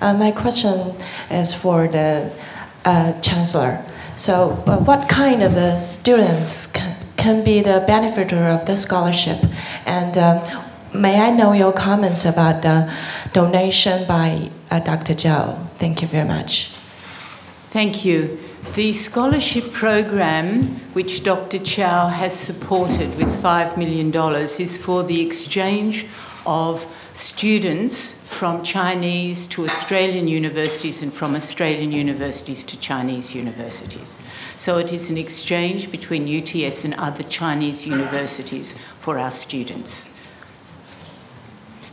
My question is for the Chancellor. So what kind of students can be the benefactor of the scholarship? And may I know your comments about the donation by Dr. Chau? Thank you very much. Thank you. The scholarship program, which Dr. Chau has supported with $5 million, is for the exchange of students from Chinese to Australian universities and from Australian universities to Chinese universities. So it is an exchange between UTS and other Chinese universities for our students.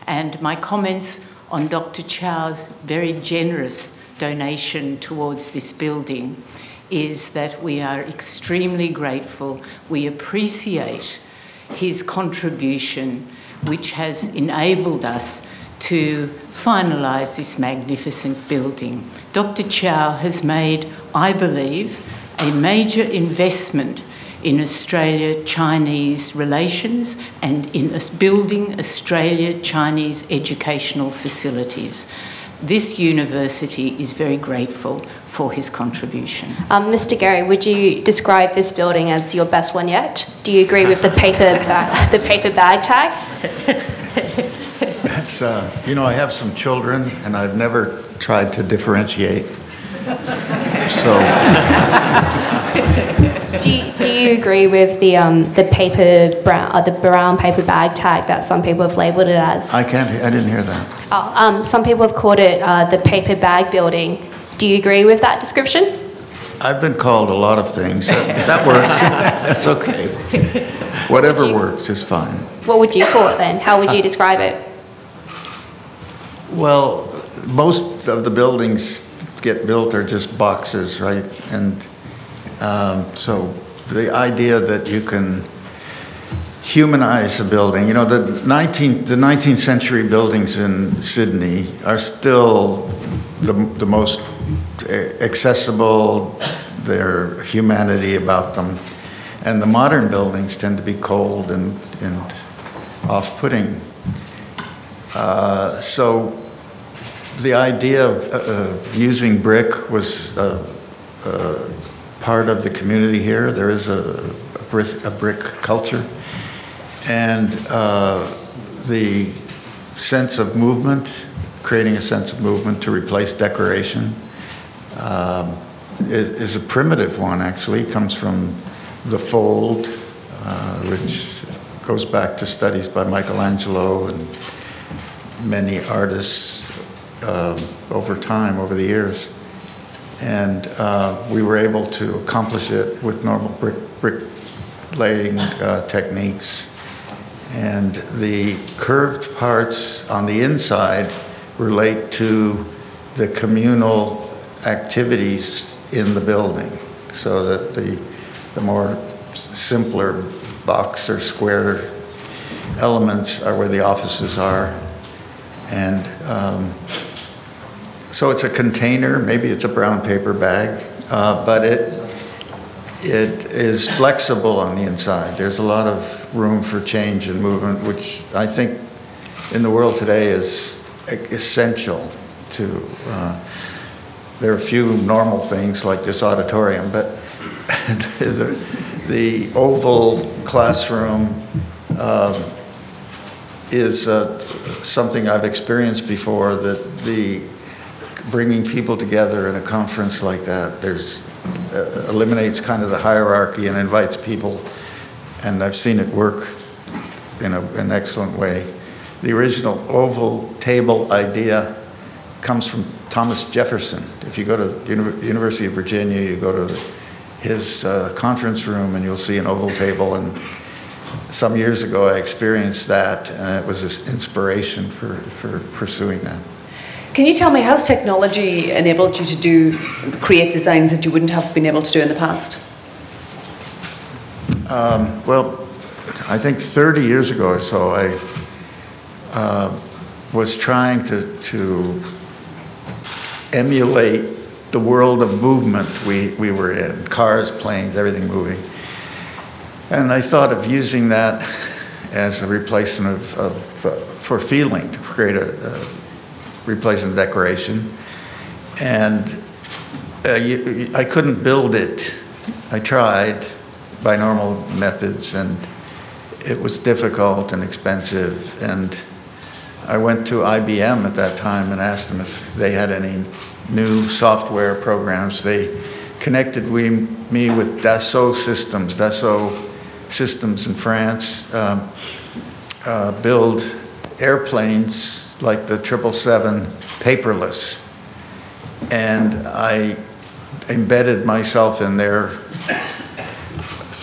And my comments on Dr. Chau's very generous donation towards this building is that we are extremely grateful. We appreciate his contribution, which has enabled us to finalise this magnificent building. Dr. Chau has made, I believe, a major investment in Australia-Chinese relations and in building Australia-Chinese educational facilities. This university is very grateful for his contribution. Mr. Gehry, would you describe this building as your best one yet? Do you agree with the paper bag tag? That's, you know, I have some children, and I've never tried to differentiate. So, do you agree with the brown paper bag tag that some people have labelled it as? I didn't hear that. Oh, some people have called it the paper bag building. Do you agree with that description? I've been called a lot of things. That works. That's okay. Whatever works is fine. What would you call it then? How would you describe it? Well, most of the buildings get built are just boxes, right? And so the idea that you can humanize a building, you know, the 19th century buildings in Sydney are still the most accessible, their humanity about them. And the modern buildings tend to be cold and off-putting. So the idea of using brick was part of the community here. There is a brick culture. And the sense of movement, creating a sense of movement to replace decoration, is a primitive one, actually. It comes from the fold, which goes back to studies by Michelangelo and many artists over time, over the years. And we were able to accomplish it with normal bricklaying techniques. And the curved parts on the inside relate to the communal activities in the building, so that the more simpler box or square elements are where the offices are. And so it's a container, maybe it's a brown paper bag, but it is flexible on the inside. There's a lot of room for change and movement, which I think in the world today is essential to, there are a few normal things like this auditorium, but the oval classroom is something I've experienced before, that bringing people together in a conference like that, eliminates kind of the hierarchy and invites people, and I've seen it work in an excellent way. The original oval table idea comes from Thomas Jefferson. If you go to University of Virginia, you go to his conference room and you'll see an oval table, and some years ago I experienced that, and it was an inspiration for pursuing that. Can you tell me, how's technology enabled you to create designs that you wouldn't have been able to do in the past? Well, I think 30 years ago or so, I was trying to emulate the world of movement we were in, cars, planes, everything moving. And I thought of using that as a replacement for feeling, to create a replacement decoration. And I couldn't build it. I tried by normal methods, and it was difficult and expensive. And I went to IBM at that time and asked them if they had any new software programs. They connected me with Dassault Systems in France, build airplanes like the 777 paperless. And I embedded myself in their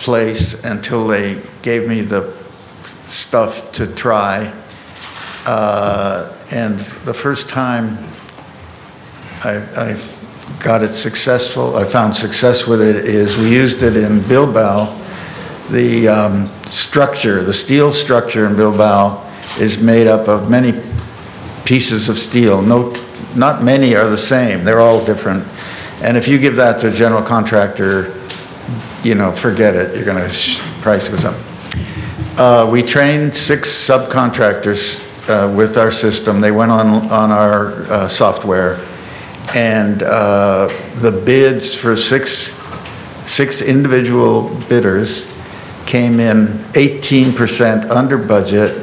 place until they gave me the stuff to try. And the first time I got it successful, I found success with it, is we used it in Bilbao. The structure, the steel structure in Bilbao is made up of many pieces of steel. Not many are the same, they're all different. And if you give that to a general contractor, you know, forget it, you're gonna, price goes up. We trained 6 subcontractors with our system. They went on our software, and the bids for six individual bidders came in 18% under budget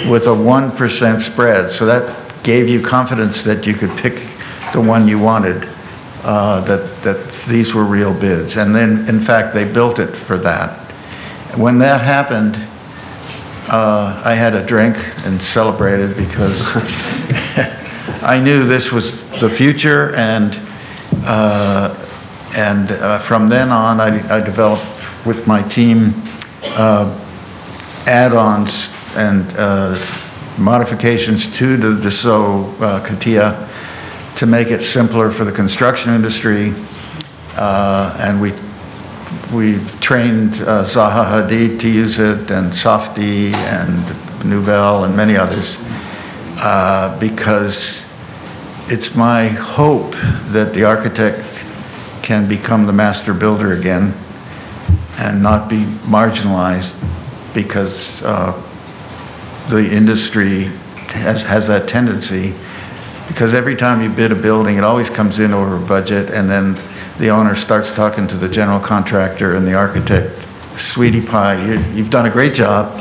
with a 1% spread. So that gave you confidence that you could pick the one you wanted, that these were real bids. And then, in fact, they built it for that. When that happened, I had a drink and celebrated, because I knew this was the future, and from then on, I developed with my team add-ons and modifications to the Dassault CATIA to make it simpler for the construction industry, and we've trained Zaha Hadid to use it, and Softy and Nouvelle and many others, because it's my hope that the architect can become the master builder again and not be marginalized, because the industry has that tendency, because every time you bid a building, it always comes in over budget, and then the owner starts talking to the general contractor and the architect, sweetie pie, you've done a great job,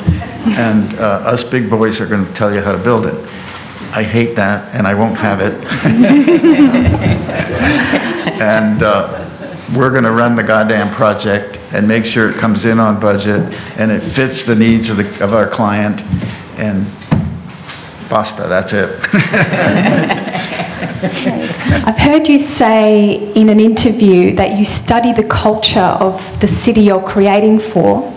and us big boys are going to tell you how to build it. I hate that, and I won't have it. And we're going to run the goddamn project and make sure it comes in on budget and it fits the needs of our client, and basta, that's it. I've heard you say in an interview that you study the culture of the city you're creating for.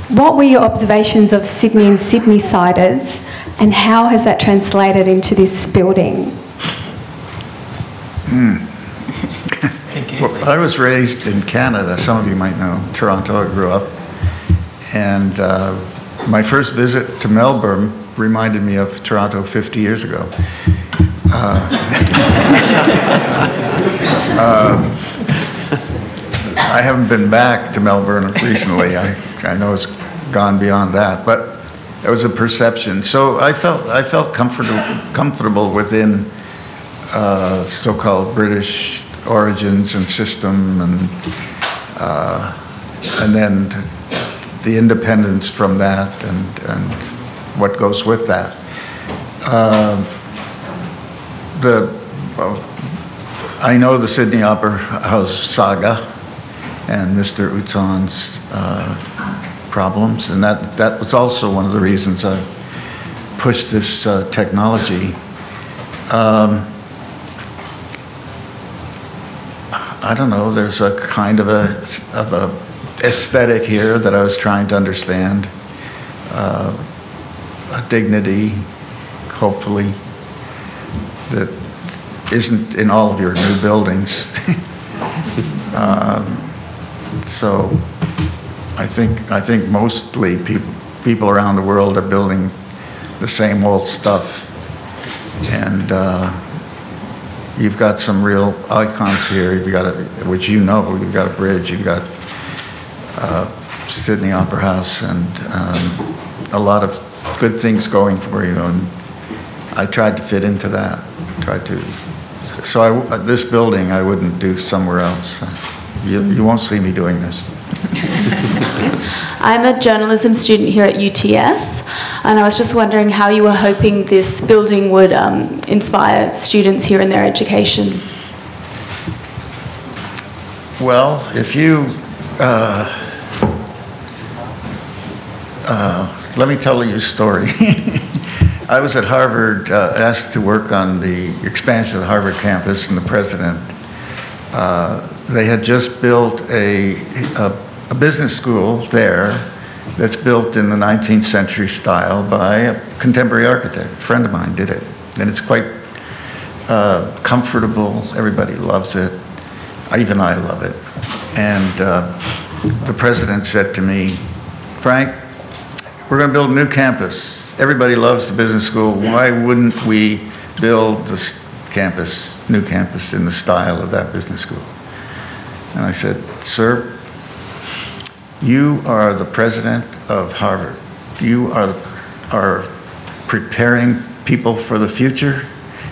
What were your observations of Sydney and Sydney-siders, and how has that translated into this building? Well, I was raised in Canada, some of you might know, Toronto, I grew up, and my first visit to Melbourne reminded me of Toronto 50 years ago. I haven't been back to Melbourne recently. I know it's gone beyond that, but it was a perception. So I felt comfortable within so-called British origins and system, and then the independence from that, and what goes with that. I know the Sydney Opera House saga and Mr. Utzon's problems, and that was also one of the reasons I pushed this technology. I don't know, there's a kind of a aesthetic here that I was trying to understand, a dignity, hopefully, that isn't in all of your new buildings. So I think mostly people around the world are building the same old stuff, and you've got some real icons here. You've got which you know, you've got a bridge, you've got Sydney Opera House, and a lot of good things going for you. And I tried to fit into that, tried to So this building I wouldn't do somewhere else. You won't see me doing this. I'm a journalism student here at UTS, and I was just wondering how you were hoping this building would inspire students here in their education. Well, if you, let me tell you a story. I was at Harvard, asked to work on the expansion of the Harvard campus, and the president, they had just built a business school there that's built in the 19th century style by a contemporary architect. A friend of mine did it. And it's quite comfortable. Everybody loves it. Even I love it. And the president said to me, Frank, we're going to build a new campus. Everybody loves the business school. Why wouldn't we build this campus, new campus, in the style of that business school? And I said, sir, you are the president of Harvard. You are preparing people for the future.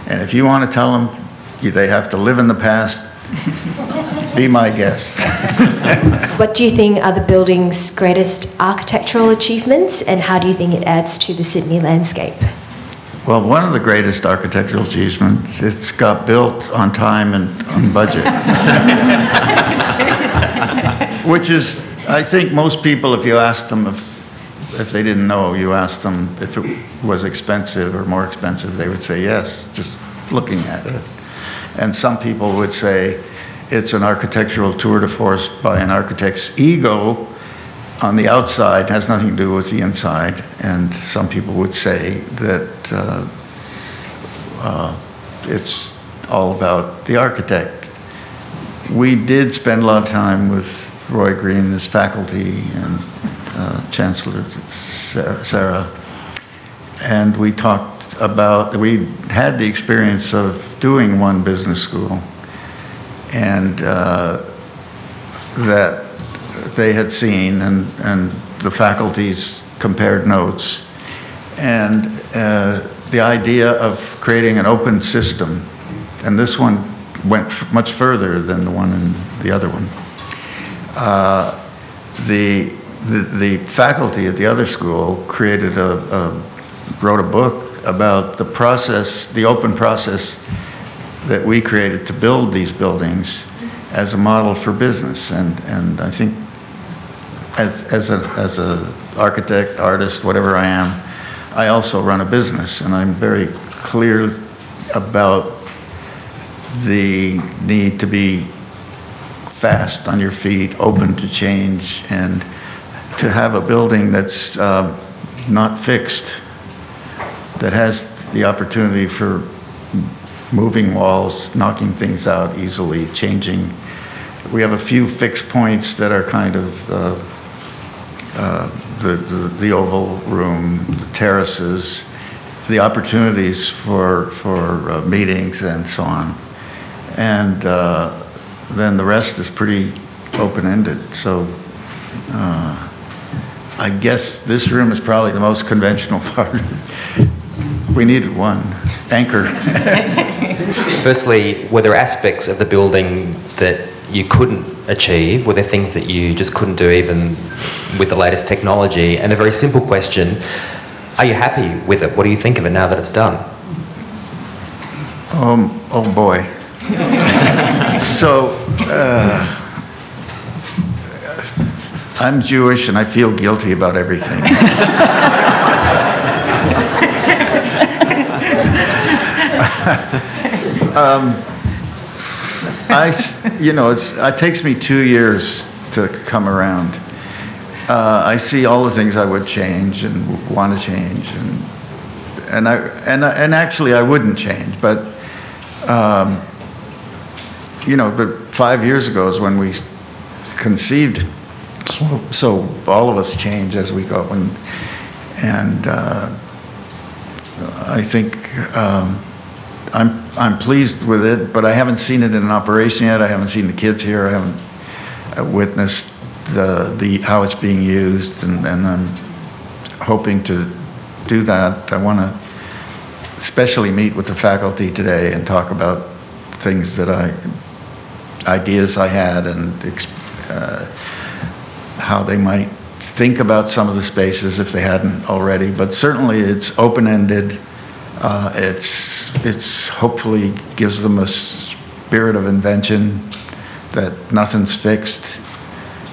And if you want to tell them they have to live in the past, be my guest. What do you think are the building's greatest architectural achievements, and how do you think it adds to the Sydney landscape? Well, one of the greatest architectural achievements, it's got built on time and on budget. Which is, I think most people, if you ask them, if they didn't know, you asked them if it was expensive or more expensive, they would say yes, just looking at it. And some people would say it's an architectural tour de force by an architect's ego on the outside, has nothing to do with the inside. And some people would say that it's all about the architect. We did spend a lot of time with Roy Green and his faculty and Chancellor Sara. And we talked about, we had the experience of doing one business school, and that they had seen, and the faculties compared notes. And the idea of creating an open system, and this one went much further than the one in the other one. The faculty at the other school created wrote a book about the process, the open process that we created to build these buildings as a model for business. And I think as an architect, artist, whatever I am, I also run a business, and I'm very clear about the need to be fast on your feet, open to change, and to have a building that's not fixed, that has the opportunity for moving walls, knocking things out easily, changing. We have a few fixed points that are kind of the oval room, the terraces, the opportunities for meetings and so on. And then the rest is pretty open-ended. So I guess this room is probably the most conventional part. We needed one anchor. Firstly, were there aspects of the building that you couldn't achieve? Were there things that you just couldn't do even with the latest technology? And a very simple question, are you happy with it? What do you think of it now that it's done? Oh boy. So, I'm Jewish and I feel guilty about everything. It takes me 2 years to come around. I see all the things I would change and want to change, and actually I wouldn't change, but but 5 years ago is when we conceived. So all of us change as we go, and I think I'm pleased with it, but I haven't seen it in an operation yet. I haven't seen the kids here. I haven't witnessed how it's being used, and I'm hoping to do that. I want to especially meet with the faculty today and talk about things that ideas I had, and how they might think about some of the spaces if they hadn't already. But certainly it's open-ended. It's hopefully gives them a spirit of invention, that nothing's fixed.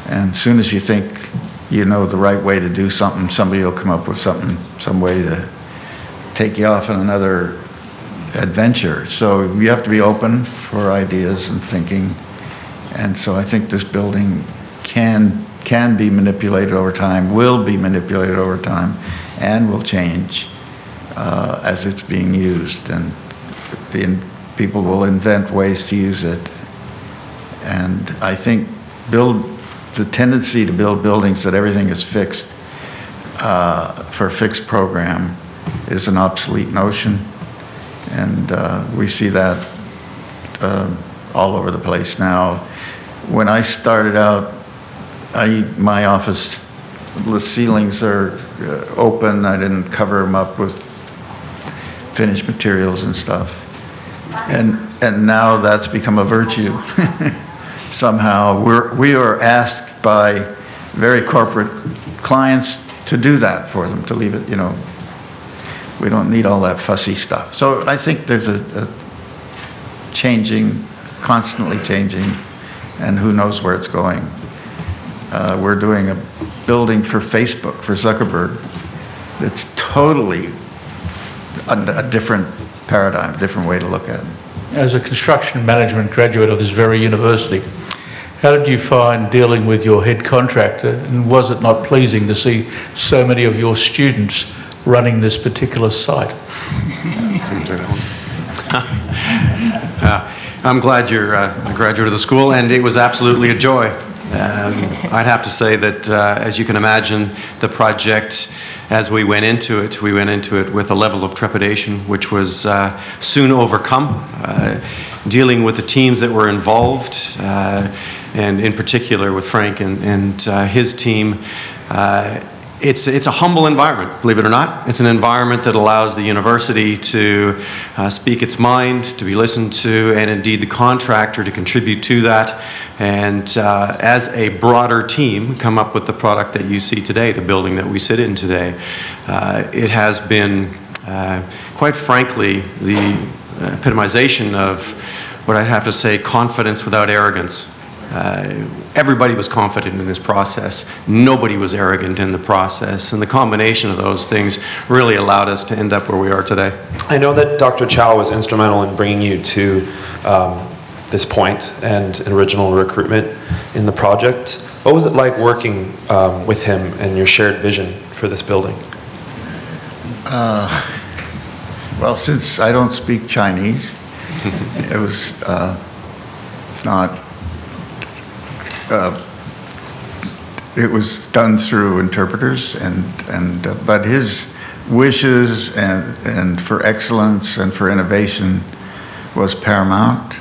And as soon as you think you know the right way to do something, somebody will come up with some way to take you off on another adventure. So you have to be open for ideas and thinking. And so I think this building can be manipulated over time, will be manipulated over time, and will change as it's being used. And people will invent ways to use it. And I think the tendency to build buildings that everything is fixed for a fixed program is an obsolete notion. And we see that all over the place now. When I started out, my office, the ceilings are open. I didn't cover them up with finished materials and stuff. And now that's become a virtue. Somehow we are asked by very corporate clients to do that for them, to leave it, you know. We don't need all that fussy stuff. So I think there's a changing, constantly changing, and who knows where it's going. We're doing a building for Facebook, for Zuckerberg. It's totally a different paradigm, a different way to look at it. As a construction management graduate of this very university, how did you find dealing with your head contractor, and was it not pleasing to see so many of your students running this particular site? I'm glad you're a graduate of the school, and it was absolutely a joy. I'd have to say that, as you can imagine, the project, as we went into it with a level of trepidation which was soon overcome. Dealing with the teams that were involved, and in particular with Frank and his team, it's a humble environment, believe it or not. It's an environment that allows the university to speak its mind, to be listened to, and indeed the contractor to contribute to that, and as a broader team come up with the product that you see today, the building that we sit in today. It has been, quite frankly, the epitomization of what I'd have to say, confidence without arrogance. Everybody was confident in this process. Nobody was arrogant in the process. And the combination of those things really allowed us to end up where we are today. I know that Dr. Chau was instrumental in bringing you to this point and original recruitment in the project. What was it like working with him and your shared vision for this building? Well, since I don't speak Chinese, it was not... it was done through interpreters, but his wishes and for excellence and for innovation was paramount.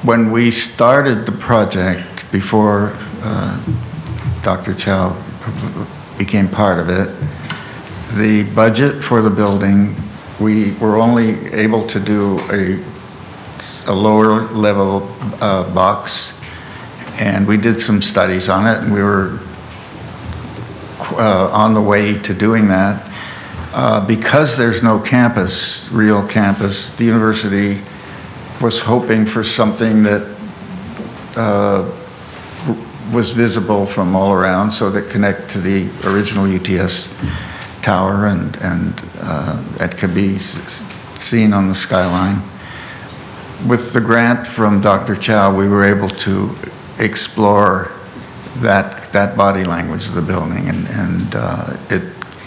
When we started the project, before Dr. Chau became part of it, the budget for the building, we were only able to do a lower level box, and we did some studies on it, and we were on the way to doing that. Because there's no campus, real campus, the university was hoping for something that was visible from all around, so that connect to the original UTS tower, and that could be seen on the skyline. With the grant from Dr. Chau, we were able to explore that body language of the building, and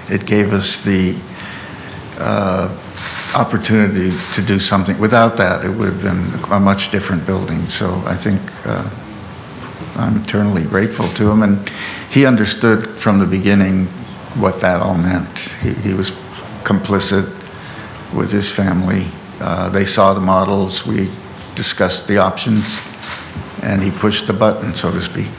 it gave us the opportunity to do something. Without that, it would have been a much different building. So I think I'm eternally grateful to him, and he understood from the beginning what that all meant. He was complicit with his family. They saw the models, we discussed the options, and he pushed the button, so to speak.